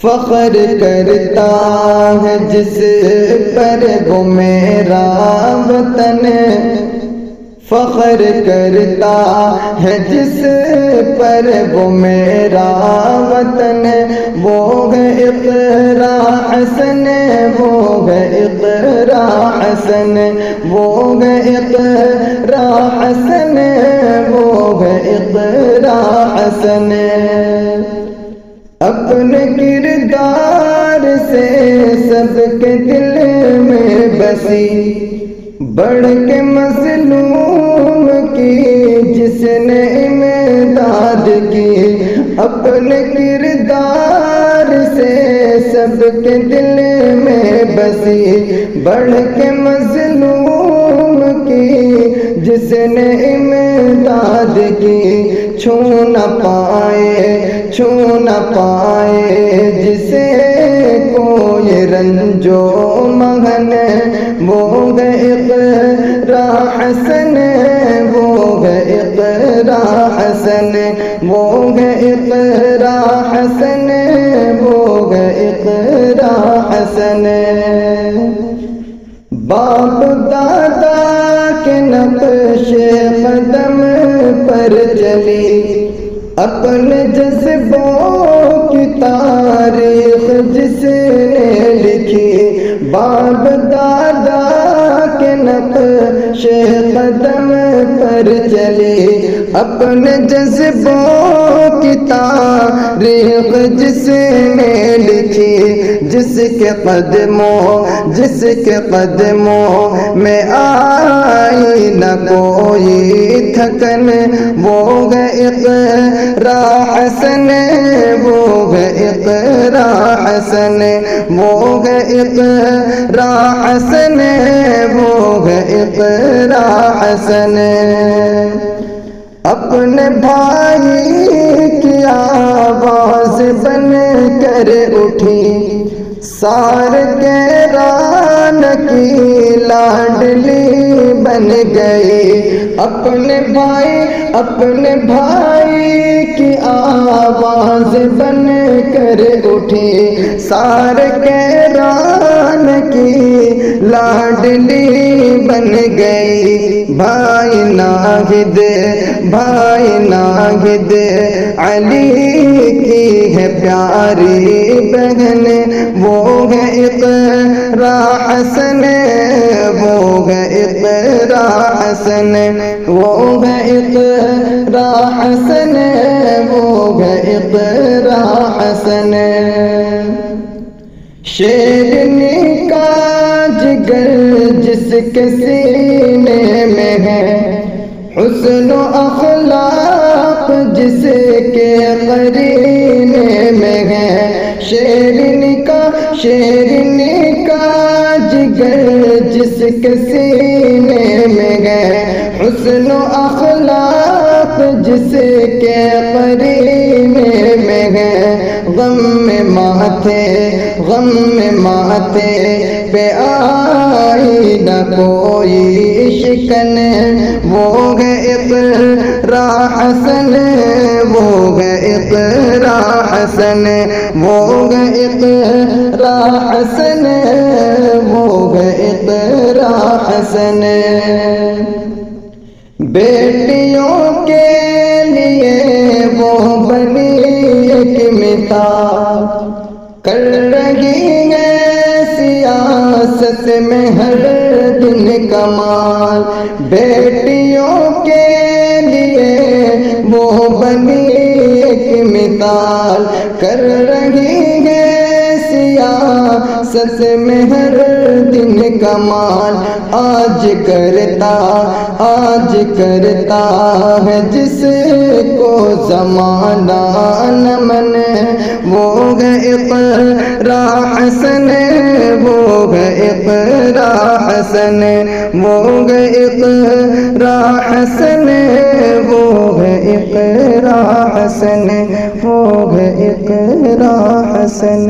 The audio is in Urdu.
فخر کرتا ہے جس پر وہ میرا وطن، فخر کرتا ہے جس پر وہ میرا وطن، وہ ہے اقرا حسن، وہ ہے اقرا حسن، وہ ہے اقرا حسن، وہ ہے اقرا حسن۔ اپنے کردار سے سب کے دل میں بسی، بڑھ کے مظلوم کی جس نے امداد کی، اپنے کردار سے سب کے دل میں بسی، بڑھ کے مظلوم کی جس نے امداد کی، چھو نہ پائے، چھو نہ پائے جسے کوئی رنج و محن، وہ ہے اقرا حسن، وہ ہے اقرا حسن، وہ ہے اقرا حسن، وہ ہے اقرا حسن۔ باپ دادا کے نقش قدم پر چلی، اپنے جذبوں کی تاریخ جس نے لکھی، باپ دادا کے نقش قدم پر چلی، اپنے جذبوں کی تاریخ جس نے لکھی، جس کے قدموں میں آئی نہ کوئی تھکن، وہ ہے اقرا حسن، وہ ہے اقرا حسن، وہ ہے اقرا حسن، وہ ہے اقرا حسن۔ اپنے بھائی کی آواز بن کر اٹھی، سار کیران کی لاڈلی بن گئی، اپنے بھائی کی آواز بن کر اٹھی، سار کیران کی لاڈلی بن گئی، بھائی ناہد علی کی ہے پیاری بہن، وہ ہے اقرا حسن، وہ ہے اقرا حسن، وہ ہے اقرا حسن، وہ ہے اقرا حسن۔ شیرنی کا جگر جس کے سینے میں ہے، حسن و اخلاق جس کے قرینے میں ہے، شیرنی کا جگر جس کے سینے میں ہے، حسن و اخلاق جس کے قرینے میں ہے، غم میں ماتھے پہ آئی نہ کوئی شکن، وہ ہے اقرا حسن، وہ ہے اقرا حسن، وہ ہے اقرا حسن، وہ ہے اقرا حسن۔ بیٹیوں کے لیے وہ بنی ایک مثال، کر رہی ہے سیاست میں ہر دن کمال، بیٹیوں کے لیے وہ بنی ایک مثال، کر رہی ہے سیاست میں ہر دن کمال، آج کرتا ہے جس کو زمانہ نمن، وہ ہے اقرا حسن، وہ ہے اقرا حسن، وہ ہے اقرا حسن، وہ ہے اقرا حسن، وہ ہے اقرا حسن۔